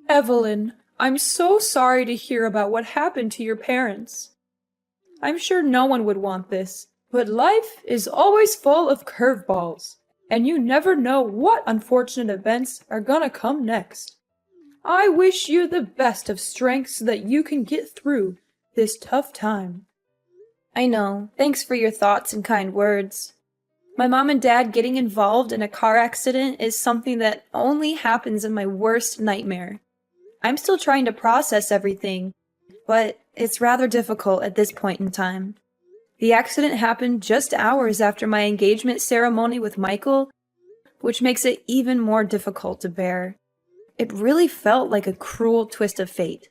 Evelyn, I'm so sorry to hear about what happened to your parents. I'm sure no one would want this, but life is always full of curveballs, and you never know what unfortunate events are gonna come next. I wish you the best of strength so that you can get through this tough time. I know. Thanks for your thoughts and kind words. My mom and dad getting involved in a car accident is something that only happens in my worst nightmare. I'm still trying to process everything, but it's rather difficult at this point in time. The accident happened just hours after my engagement ceremony with Michael, which makes it even more difficult to bear. It really felt like a cruel twist of fate.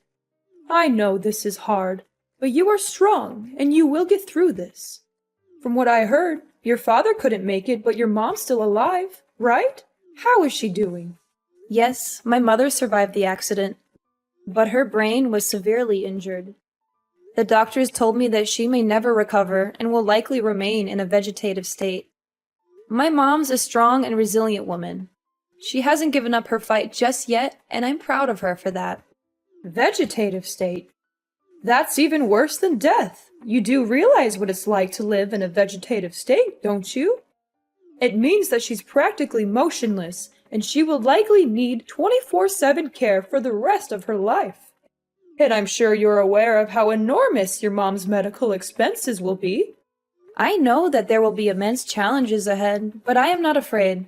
I know this is hard, but you are strong, and you will get through this. From what I heard, your father couldn't make it, but your mom's still alive, right? How is she doing? Yes, my mother survived the accident, but her brain was severely injured. The doctors told me that she may never recover and will likely remain in a vegetative state. My mom's a strong and resilient woman. She hasn't given up her fight just yet, and I'm proud of her for that. Vegetative state? That's even worse than death. You do realize what it's like to live in a vegetative state, don't you? It means that she's practically motionless, and she will likely need 24/7 care for the rest of her life. And I'm sure you're aware of how enormous your mom's medical expenses will be. I know that there will be immense challenges ahead, but I am not afraid.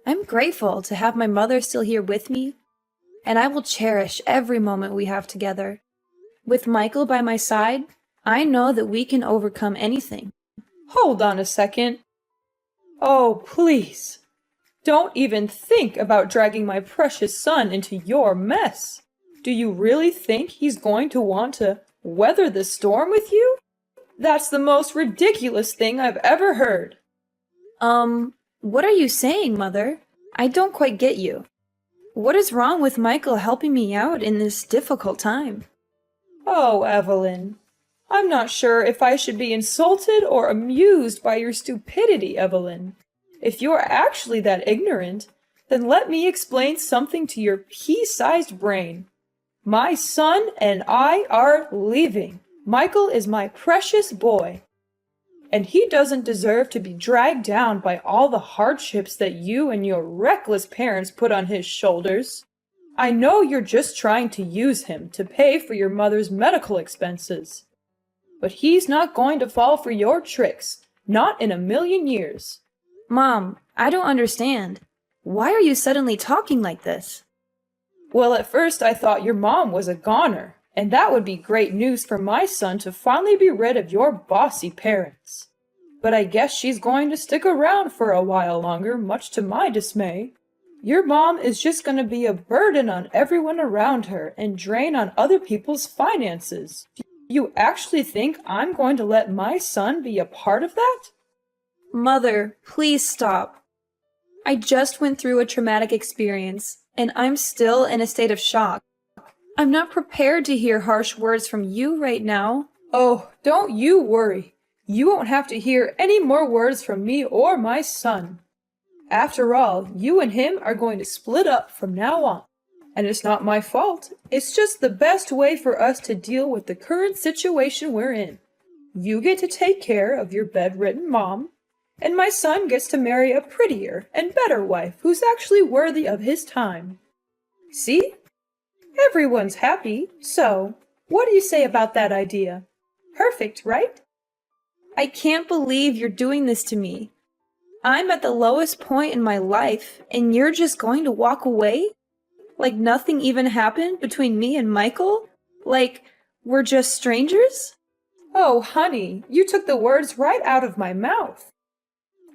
I'm grateful to have my mother still here with me, and I will cherish every moment we have together. With Michael by my side, I know that we can overcome anything. Hold on a second. Oh, please. Don't even think about dragging my precious son into your mess. Do you really think he's going to want to weather the storm with you? That's the most ridiculous thing I've ever heard. What are you saying, Mother? I don't quite get you. What is wrong with Michael helping me out in this difficult time? Oh, Evelyn. I'm not sure if I should be insulted or amused by your stupidity, Evelyn. If you're actually that ignorant, then let me explain something to your pea-sized brain. My son and I are leaving. Michael is my precious boy, and he doesn't deserve to be dragged down by all the hardships that you and your reckless parents put on his shoulders. I know you're just trying to use him to pay for your mother's medical expenses, but he's not going to fall for your tricks, not in a million years. Mom, I don't understand. Why are you suddenly talking like this? Well, at first I thought your mom was a goner, and that would be great news for my son to finally be rid of your bossy parents. But I guess she's going to stick around for a while longer, much to my dismay. Your mom is just going to be a burden on everyone around her and drain on other people's finances. You actually think I'm going to let my son be a part of that? Mother, please stop. I just went through a traumatic experience, and I'm still in a state of shock. I'm not prepared to hear harsh words from you right now. Oh, don't you worry. You won't have to hear any more words from me or my son. After all, you and him are going to split up from now on. And it's not my fault. It's just the best way for us to deal with the current situation we're in. You get to take care of your bedridden mom, and my son gets to marry a prettier and better wife who's actually worthy of his time. See? Everyone's happy, so what do you say about that idea? Perfect, right? I can't believe you're doing this to me. I'm at the lowest point in my life, and you're just going to walk away? Like nothing even happened between me and Michael? Like we're just strangers? Oh, honey, you took the words right out of my mouth.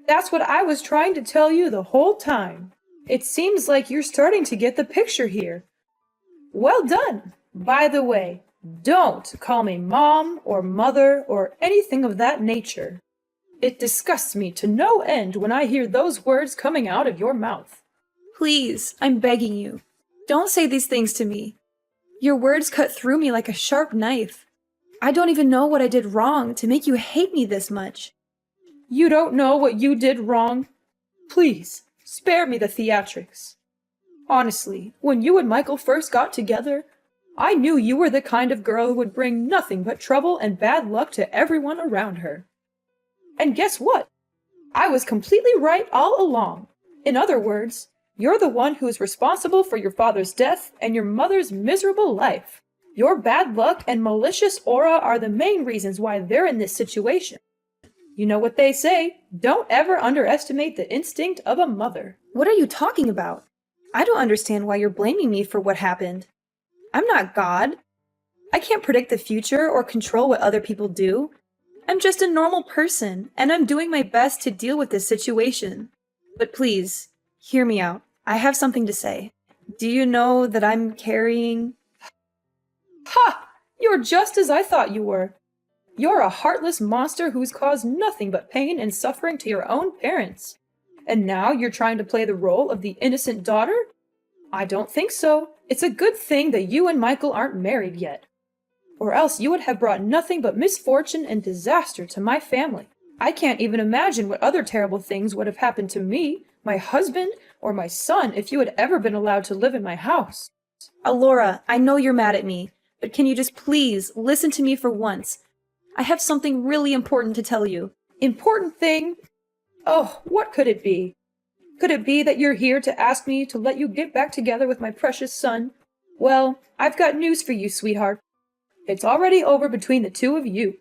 That's what I was trying to tell you the whole time. It seems like you're starting to get the picture here. Well done. By the way, don't call me mom or mother or anything of that nature. It disgusts me to no end when I hear those words coming out of your mouth. Please, I'm begging you. Don't say these things to me. Your words cut through me like a sharp knife. I don't even know what I did wrong to make you hate me this much. You don't know what you did wrong? Please, spare me the theatrics. Honestly, when you and Michael first got together, I knew you were the kind of girl who would bring nothing but trouble and bad luck to everyone around her. And guess what? I was completely right all along. In other words, you're the one who's responsible for your father's death and your mother's miserable life. Your bad luck and malicious aura are the main reasons why they're in this situation. You know what they say, don't ever underestimate the instinct of a mother. What are you talking about? I don't understand why you're blaming me for what happened. I'm not God. I can't predict the future or control what other people do. I'm just a normal person, and I'm doing my best to deal with this situation. But please, hear me out. I have something to say. Do you know that I'm carrying... Ha! You're just as I thought you were. You're a heartless monster who's caused nothing but pain and suffering to your own parents. And now you're trying to play the role of the innocent daughter? I don't think so. It's a good thing that you and Michael aren't married yet. Or else you would have brought nothing but misfortune and disaster to my family. I can't even imagine what other terrible things would have happened to me, my husband, or my son if you had ever been allowed to live in my house. Alora, I know you're mad at me, but can you just please listen to me for once? I have something really important to tell you. Important thing? Oh, what could it be? Could it be that you're here to ask me to let you get back together with my precious son? Well, I've got news for you, sweetheart. It's already over between the two of you.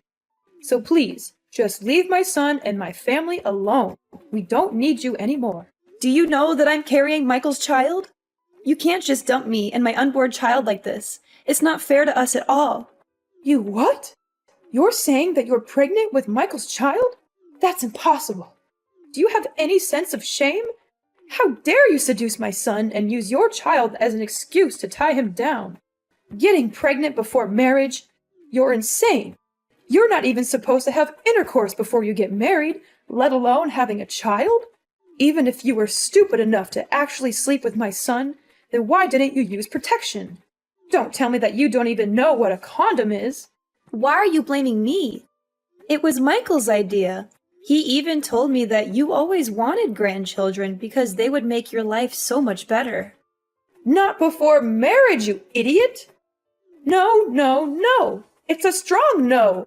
So please, just leave my son and my family alone. We don't need you anymore. Do you know that I'm carrying Michael's child? You can't just dump me and my unborn child like this. It's not fair to us at all. You what? You're saying that you're pregnant with Michael's child? That's impossible. Do you have any sense of shame? How dare you seduce my son and use your child as an excuse to tie him down? Getting pregnant before marriage? You're insane. You're not even supposed to have intercourse before you get married, let alone having a child? Even if you were stupid enough to actually sleep with my son, then why didn't you use protection? Don't tell me that you don't even know what a condom is. Why are you blaming me? It was Michael's idea. He even told me that you always wanted grandchildren because they would make your life so much better. Not before marriage, you idiot! No, no, no! It's a strong no!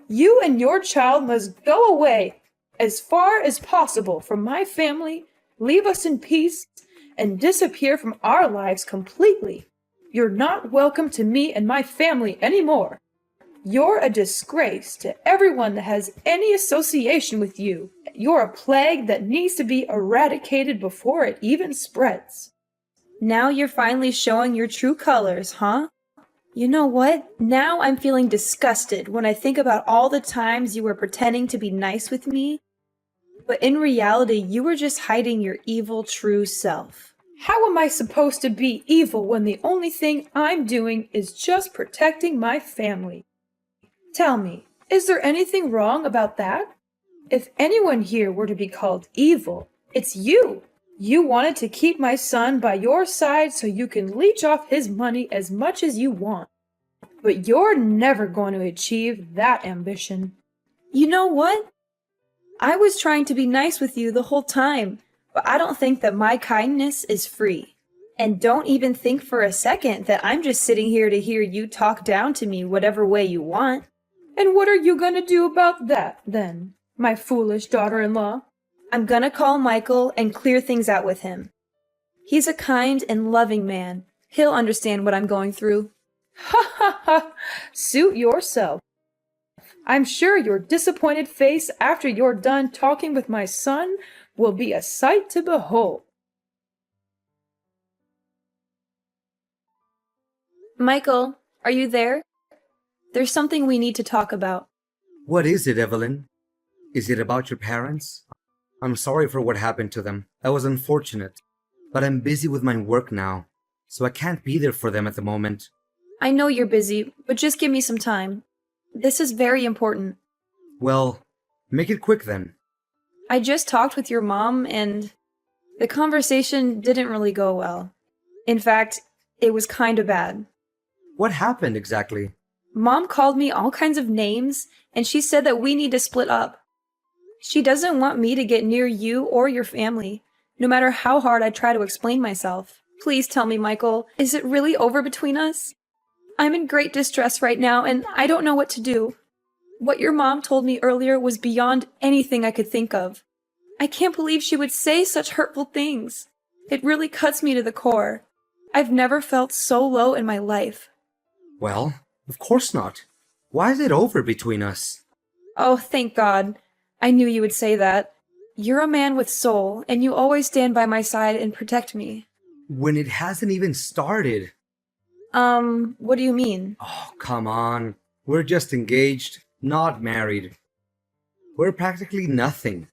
You and your child must go away as far as possible from my family, leave us in peace, and disappear from our lives completely. You're not welcome to me and my family anymore. You're a disgrace to everyone that has any association with you. You're a plague that needs to be eradicated before it even spreads. Now you're finally showing your true colors, huh? You know what? Now I'm feeling disgusted when I think about all the times you were pretending to be nice with me, but in reality you were just hiding your evil true self. How am I supposed to be evil when the only thing I'm doing is just protecting my family? Tell me, is there anything wrong about that? If anyone here were to be called evil, it's you. You wanted to keep my son by your side so you can leech off his money as much as you want. But you're never going to achieve that ambition. You know what? I was trying to be nice with you the whole time, but I don't think that my kindness is free. And don't even think for a second that I'm just sitting here to hear you talk down to me whatever way you want. And what are you going to do about that, then, my foolish daughter-in-law? I'm gonna call Michael and clear things out with him. He's a kind and loving man. He'll understand what I'm going through. Ha ha ha! Suit yourself. I'm sure your disappointed face after you're done talking with my son will be a sight to behold. Michael, are you there? There's something we need to talk about. What is it, Evelyn? Is it about your parents? I'm sorry for what happened to them. That was unfortunate. But I'm busy with my work now, so I can't be there for them at the moment. I know you're busy, but just give me some time. This is very important. Well, make it quick then. I just talked with your mom and the conversation didn't really go well. In fact, it was kind of bad. What happened exactly? Mom called me all kinds of names and she said that we need to split up. She doesn't want me to get near you or your family, no matter how hard I try to explain myself. Please tell me, Michael, is it really over between us? I'm in great distress right now, and I don't know what to do. What your mom told me earlier was beyond anything I could think of. I can't believe she would say such hurtful things. It really cuts me to the core. I've never felt so low in my life. Well, of course not. Why is it over between us? Oh, thank God. I knew you would say that. You're a man with soul, and you always stand by my side and protect me. When it hasn't even started. What do you mean? Oh, come on. We're just engaged, not married. We're practically nothing.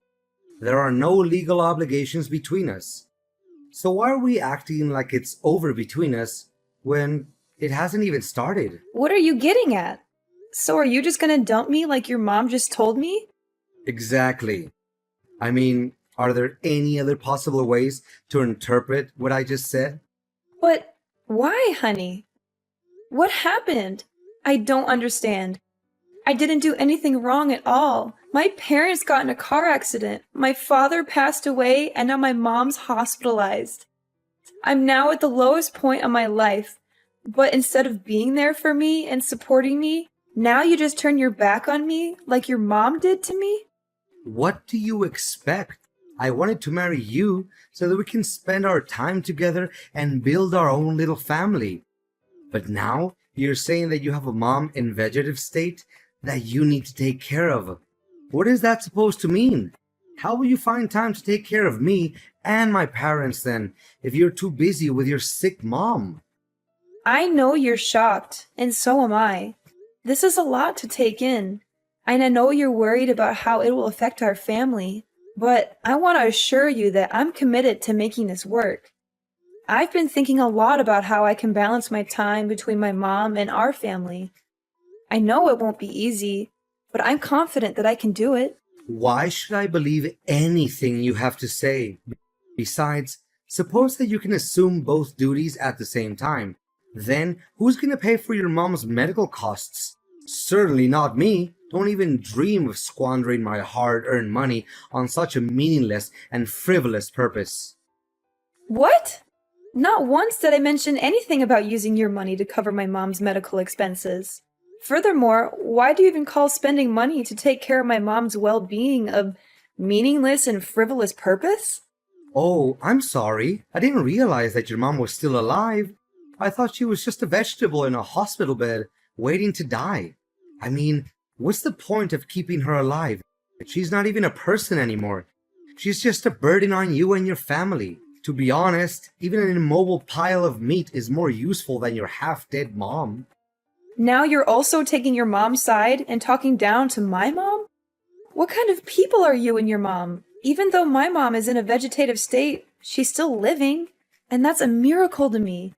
There are no legal obligations between us. So why are we acting like it's over between us when it hasn't even started? What are you getting at? So are you just gonna dump me like your mom just told me? Exactly. I mean, are there any other possible ways to interpret what I just said? But why, honey? What happened? I don't understand. I didn't do anything wrong at all. My parents got in a car accident. My father passed away, and now my mom's hospitalized. I'm now at the lowest point of my life. But instead of being there for me and supporting me, now you just turn your back on me like your mom did to me? What do you expect? I wanted to marry you so that we can spend our time together and build our own little family. But now you're saying that you have a mom in vegetative state that you need to take care of. What is that supposed to mean? How will you find time to take care of me and my parents then if you're too busy with your sick mom? I know you're shocked, and so am I. This is a lot to take in, and I know you're worried about how it will affect our family, but I want to assure you that I'm committed to making this work. I've been thinking a lot about how I can balance my time between my mom and our family. I know it won't be easy, but I'm confident that I can do it. Why should I believe anything you have to say? Besides, suppose that you can assume both duties at the same time. Then, who's going to pay for your mom's medical costs? Certainly not me. Don't even dream of squandering my hard-earned money on such a meaningless and frivolous purpose. What? Not once did I mention anything about using your money to cover my mom's medical expenses. Furthermore, why do you even call spending money to take care of my mom's well-being a meaningless and frivolous purpose? Oh, I'm sorry. I didn't realize that your mom was still alive. I thought she was just a vegetable in a hospital bed, waiting to die. I mean, what's the point of keeping her alive? She's not even a person anymore. She's just a burden on you and your family. To be honest, even an immobile pile of meat is more useful than your half-dead mom. Now you're also taking your mom's side and talking down to my mom? What kind of people are you and your mom? Even though my mom is in a vegetative state, she's still living, and that's a miracle to me.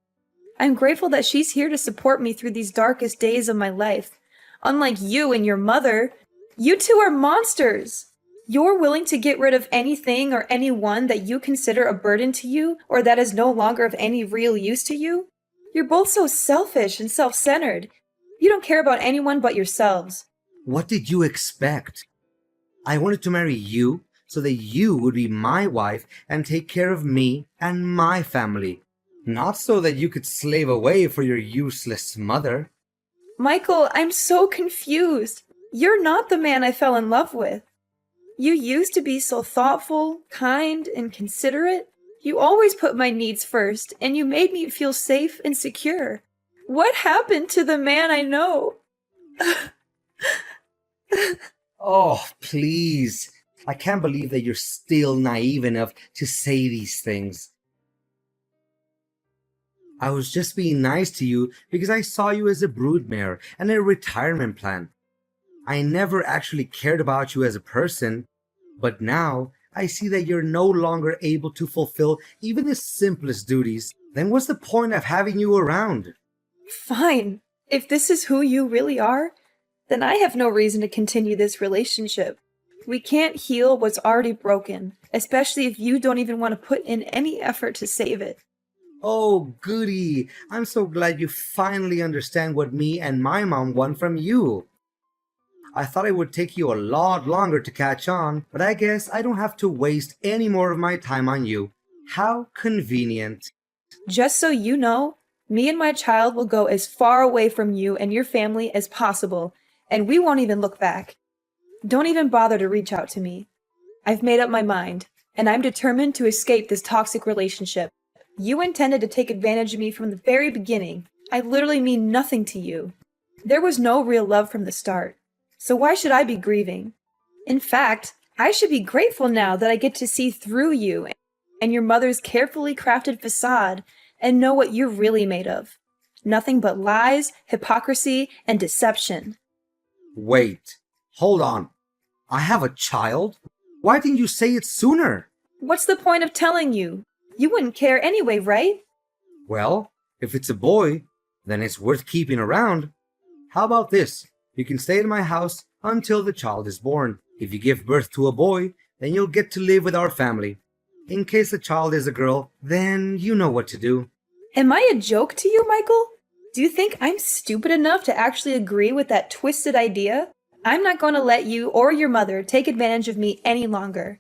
I'm grateful that she's here to support me through these darkest days of my life. Unlike you and your mother, you two are monsters. You're willing to get rid of anything or anyone that you consider a burden to you or that is no longer of any real use to you. You're both so selfish and self-centered. You don't care about anyone but yourselves. What did you expect? I wanted to marry you so that you would be my wife and take care of me and my family. Not so that you could slave away for your useless mother. Michael, I'm so confused. You're not the man I fell in love with. You used to be so thoughtful, kind, and considerate. You always put my needs first, and you made me feel safe and secure. What happened to the man I know? Oh, please. I can't believe that you're still naive enough to say these things. I was just being nice to you because I saw you as a broodmare and a retirement plan. I never actually cared about you as a person, but now I see that you're no longer able to fulfill even the simplest duties. Then what's the point of having you around? Fine. If this is who you really are, then I have no reason to continue this relationship. We can't heal what's already broken, especially if you don't even want to put in any effort to save it. Oh, goody. I'm so glad you finally understand what me and my mom want from you. I thought it would take you a lot longer to catch on, but I guess I don't have to waste any more of my time on you. How convenient. Just so you know, me and my child will go as far away from you and your family as possible, and we won't even look back. Don't even bother to reach out to me. I've made up my mind, and I'm determined to escape this toxic relationship. You intended to take advantage of me from the very beginning. I literally mean nothing to you. There was no real love from the start, so why should I be grieving? In fact, I should be grateful now that I get to see through you and your mother's carefully crafted facade and know what you're really made of. Nothing but lies, hypocrisy, and deception. Wait, hold on. I have a child? Why didn't you say it sooner? What's the point of telling you? You wouldn't care anyway, right? Well, if it's a boy, then it's worth keeping around. How about this? You can stay in my house until the child is born. If you give birth to a boy, then you'll get to live with our family. In case the child is a girl, then you know what to do. Am I a joke to you, Michael? Do you think I'm stupid enough to actually agree with that twisted idea? I'm not going to let you or your mother take advantage of me any longer.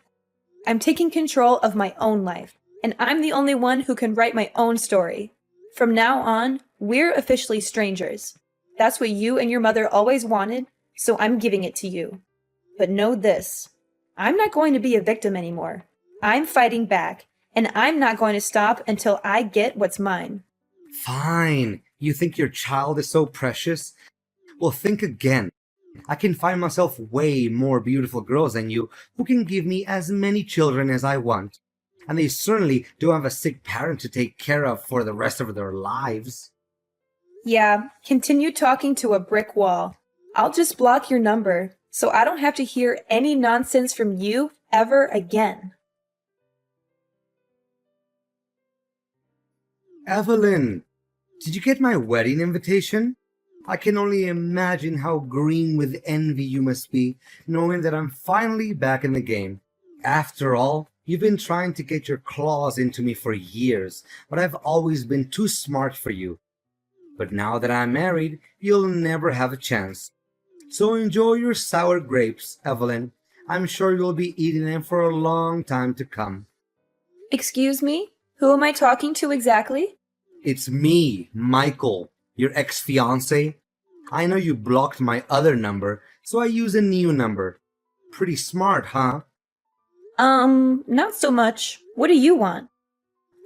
I'm taking control of my own life, and I'm the only one who can write my own story. From now on, we're officially strangers. That's what you and your mother always wanted, so I'm giving it to you. But know this, I'm not going to be a victim anymore. I'm fighting back, and I'm not going to stop until I get what's mine. Fine. You think your child is so precious? Well, think again. I can find myself way more beautiful girls than you who can give me as many children as I want. And they certainly don't have a sick parent to take care of for the rest of their lives. Yeah, continue talking to a brick wall. I'll just block your number, so I don't have to hear any nonsense from you ever again. Evelyn, did you get my wedding invitation? I can only imagine how green with envy you must be, knowing that I'm finally back in the game. After all, you've been trying to get your claws into me for years, but I've always been too smart for you. But now that I'm married, you'll never have a chance. So enjoy your sour grapes, Evelyn. I'm sure you'll be eating them for a long time to come. Excuse me? Who am I talking to exactly? It's me, Michael, your ex-fiancé. I know you blocked my other number, so I use a new number. Pretty smart, huh? Not so much. What do you want?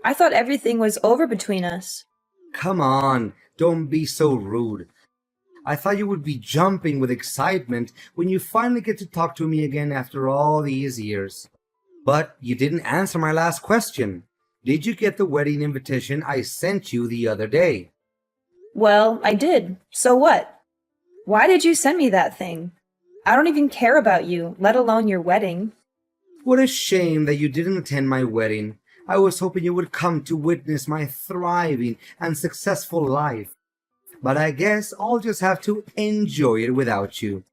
I thought everything was over between us. Come on, don't be so rude. I thought you would be jumping with excitement when you finally get to talk to me again after all these years. But you didn't answer my last question. Did you get the wedding invitation I sent you the other day? Well, I did. So what? Why did you send me that thing? I don't even care about you, let alone your wedding. What a shame that you didn't attend my wedding. I was hoping you would come to witness my thriving and successful life. But I guess I'll just have to enjoy it without you.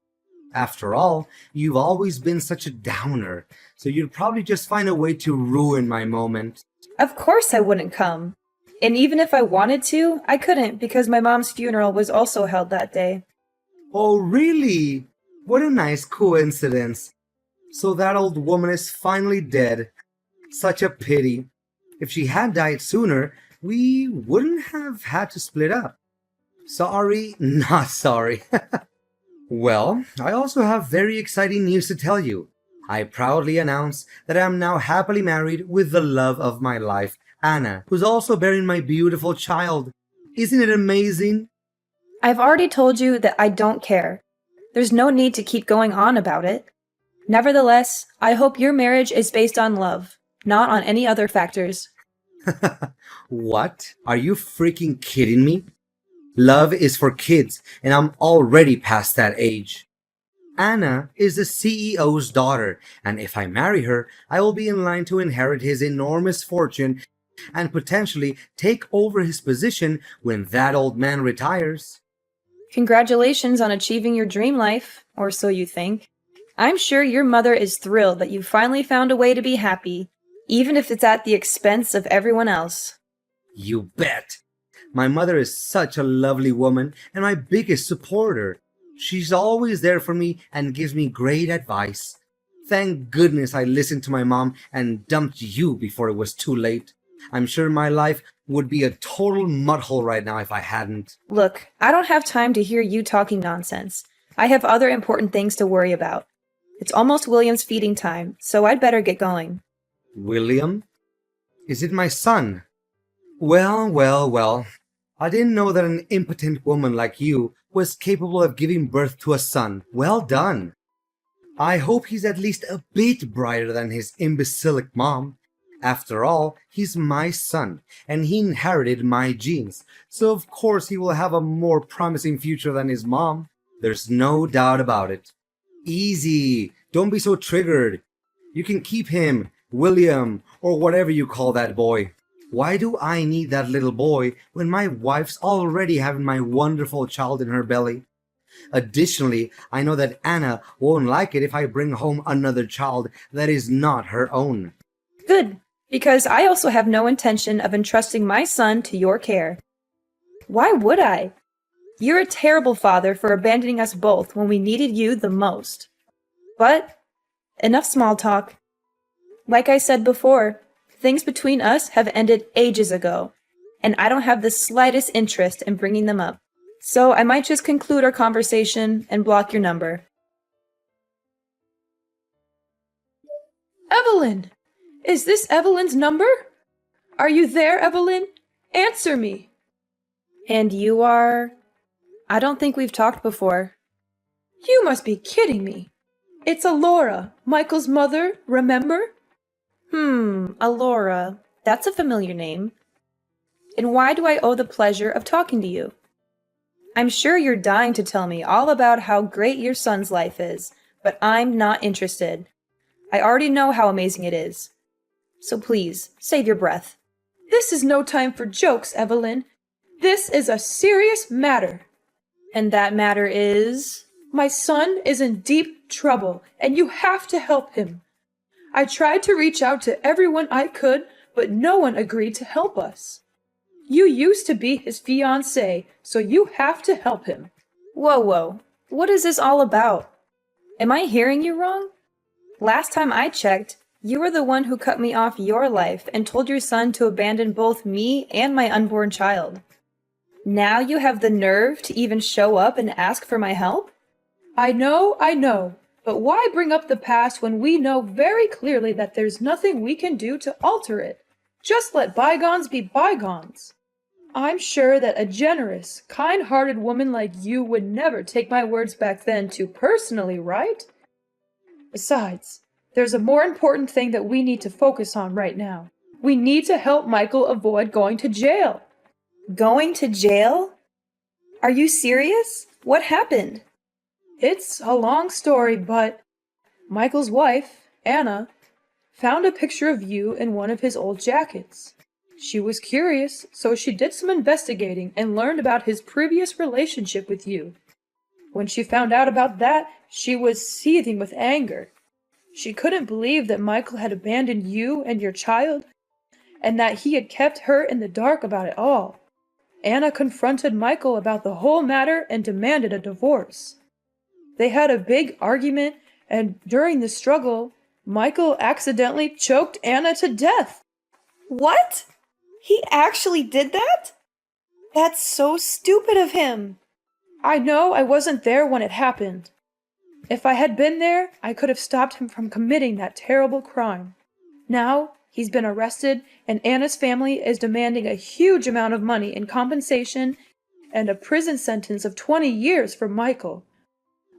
After all, you've always been such a downer, so you'd probably just find a way to ruin my moment. Of course I wouldn't come. And even if I wanted to, I couldn't because my mom's funeral was also held that day. Oh, really? What a nice coincidence. So that old woman is finally dead. Such a pity. If she had died sooner, we wouldn't have had to split up. Sorry, not sorry. Well, I also have very exciting news to tell you. I proudly announce that I am now happily married with the love of my life, Anna, who's also bearing my beautiful child. Isn't it amazing? I've already told you that I don't care. There's no need to keep going on about it. Nevertheless, I hope your marriage is based on love, not on any other factors. What? Are you freaking kidding me? Love is for kids, and I'm already past that age. Anna is the CEO's daughter, and if I marry her, I will be in line to inherit his enormous fortune and potentially take over his position when that old man retires. Congratulations on achieving your dream life, or so you think. I'm sure your mother is thrilled that you finally found a way to be happy, even if it's at the expense of everyone else. You bet. My mother is such a lovely woman and my biggest supporter. She's always there for me and gives me great advice. Thank goodness I listened to my mom and dumped you before it was too late. I'm sure my life would be a total mudhole right now if I hadn't. Look, I don't have time to hear you talking nonsense. I have other important things to worry about. It's almost William's feeding time, so I'd better get going. William? Is it my son? Well. I didn't know that an impotent woman like you was capable of giving birth to a son. Well done. I hope he's at least a bit brighter than his imbecilic mom. After all, he's my son, and he inherited my genes, so of course he will have a more promising future than his mom. There's no doubt about it. Easy, don't be so triggered. You can keep him, William, or whatever you call that boy. Why do I need that little boy when my wife's already having my wonderful child in her belly? Additionally, I know that Anna won't like it if I bring home another child that is not her own. Good, because I also have no intention of entrusting my son to your care. Why would I? You're a terrible father for abandoning us both when we needed you the most. But, enough small talk. Like I said before, things between us have ended ages ago, and I don't have the slightest interest in bringing them up. So I might just conclude our conversation and block your number. Evelyn! Is this Evelyn's number? Are you there, Evelyn? Answer me! And you are? I don't think we've talked before. You must be kidding me. It's Alora, Michael's mother, remember? Alora. That's a familiar name. And why do I owe the pleasure of talking to you? I'm sure you're dying to tell me all about how great your son's life is, but I'm not interested. I already know how amazing it is. So please, save your breath. This is no time for jokes, Evelyn. This is a serious matter. And that matter is? My son is in deep trouble, and you have to help him. I tried to reach out to everyone I could, but no one agreed to help us. You used to be his fiancé, so you have to help him. Whoa. What is this all about? Am I hearing you wrong? Last time I checked, you were the one who cut me off your life and told your son to abandon both me and my unborn child. Now you have the nerve to even show up and ask for my help? I know. But why bring up the past when we know very clearly that there's nothing we can do to alter it? Just let bygones be bygones. I'm sure that a generous, kind-hearted woman like you would never take my words back then too personally, right? Besides, there's a more important thing that we need to focus on right now. We need to help Michael avoid going to jail. Going to jail? Are you serious? What happened? It's a long story, but Michael's wife, Anna, found a picture of you in one of his old jackets. She was curious, so she did some investigating and learned about his previous relationship with you. When she found out about that, she was seething with anger. She couldn't believe that Michael had abandoned you and your child, and that he had kept her in the dark about it all. Anna confronted Michael about the whole matter and demanded a divorce. They had a big argument, and during the struggle, Michael accidentally choked Anna to death. What? He actually did that? That's so stupid of him. I know I wasn't there when it happened. If I had been there, I could have stopped him from committing that terrible crime. Now, he's been arrested, and Anna's family is demanding a huge amount of money in compensation and a prison sentence of 20 years for Michael.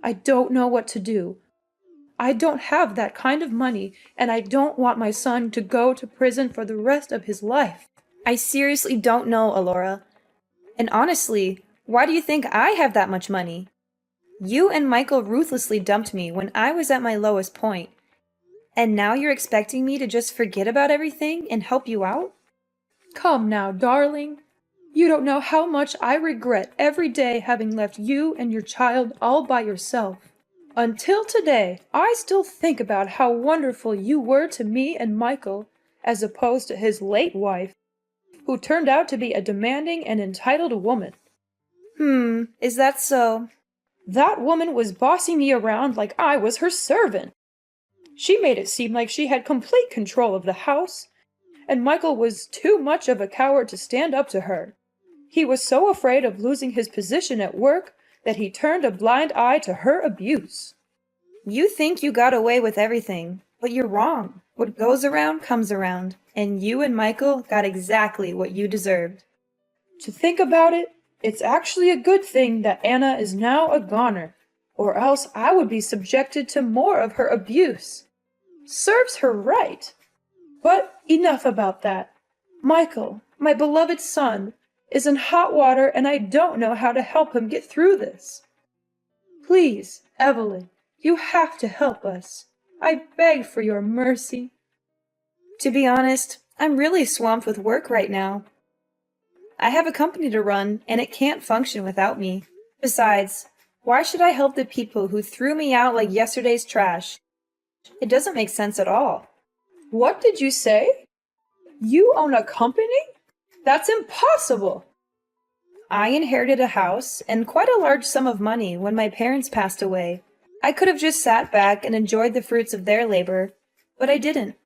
I don't know what to do. I don't have that kind of money, and I don't want my son to go to prison for the rest of his life. I seriously don't know, Alora. And honestly, why do you think I have that much money? You and Michael ruthlessly dumped me when I was at my lowest point. And now you're expecting me to just forget about everything and help you out? Come now, darling. You don't know how much I regret every day having left you and your child all by yourself. Until today, I still think about how wonderful you were to me and Michael, as opposed to his late wife, who turned out to be a demanding and entitled woman. Is that so? That woman was bossing me around like I was her servant. She made it seem like she had complete control of the house, and Michael was too much of a coward to stand up to her. He was so afraid of losing his position at work that he turned a blind eye to her abuse. You think you got away with everything, but you're wrong. What goes around comes around, and you and Michael got exactly what you deserved. To think about it, it's actually a good thing that Anna is now a goner, or else I would be subjected to more of her abuse. Serves her right. But enough about that. Michael, my beloved son, is in hot water and I don't know how to help him get through this. Please, Evelyn, you have to help us. I beg for your mercy. To be honest, I'm really swamped with work right now. I have a company to run, and it can't function without me. Besides, why should I help the people who threw me out like yesterday's trash? It doesn't make sense at all. What did you say? You own a company? That's impossible. I inherited a house and quite a large sum of money when my parents passed away. I could have just sat back and enjoyed the fruits of their labor, but I didn't.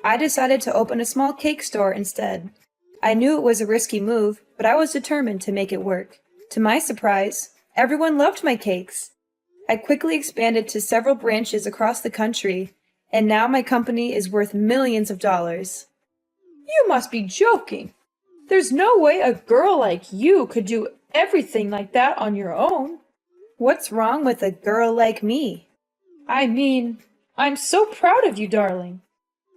I decided to open a small cake store instead. I knew it was a risky move, but I was determined to make it work. To my surprise, everyone loved my cakes. I quickly expanded to several branches across the country, and now my company is worth millions of dollars. You must be joking. There's no way a girl like you could do everything like that on your own. What's wrong with a girl like me? I mean, I'm so proud of you, darling.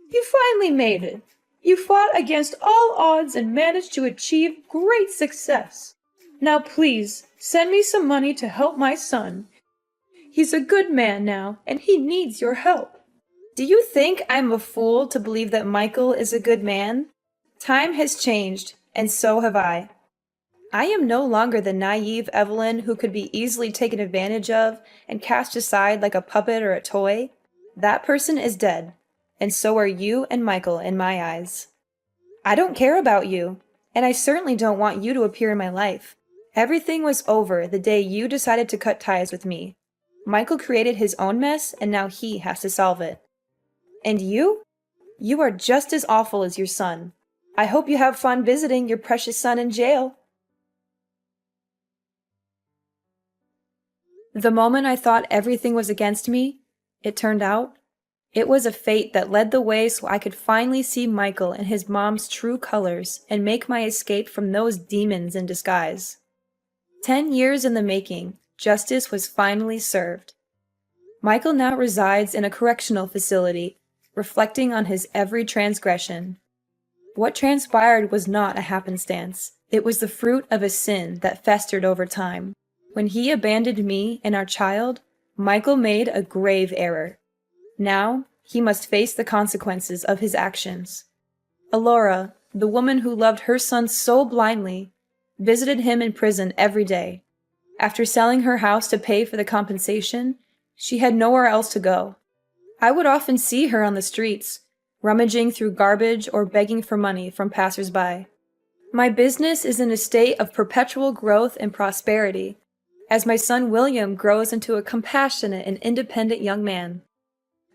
You finally made it. You fought against all odds and managed to achieve great success. Now please, send me some money to help my son. He's a good man now, and he needs your help. Do you think I'm a fool to believe that Michael is a good man? Time has changed, and so have I. I am no longer the naive Evelyn who could be easily taken advantage of and cast aside like a puppet or a toy. That person is dead, and so are you and Michael in my eyes. I don't care about you, and I certainly don't want you to appear in my life. Everything was over the day you decided to cut ties with me. Michael created his own mess, and now he has to solve it. And you? You are just as awful as your son. I hope you have fun visiting your precious son in jail. The moment I thought everything was against me, it turned out, it was a fate that led the way so I could finally see Michael in his mom's true colors and make my escape from those demons in disguise. 10 years in the making, justice was finally served. Michael now resides in a correctional facility, reflecting on his every transgression. What transpired was not a happenstance. It was the fruit of a sin that festered over time. When he abandoned me and our child, Michael made a grave error. Now, he must face the consequences of his actions. Alora, the woman who loved her son so blindly, visited him in prison every day. After selling her house to pay for the compensation, she had nowhere else to go. I would often see her on the streets, rummaging through garbage or begging for money from passers-by. My business is in a state of perpetual growth and prosperity, as my son William grows into a compassionate and independent young man.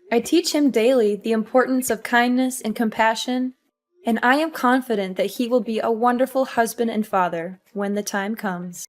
I teach him daily the importance of kindness and compassion, and I am confident that he will be a wonderful husband and father when the time comes.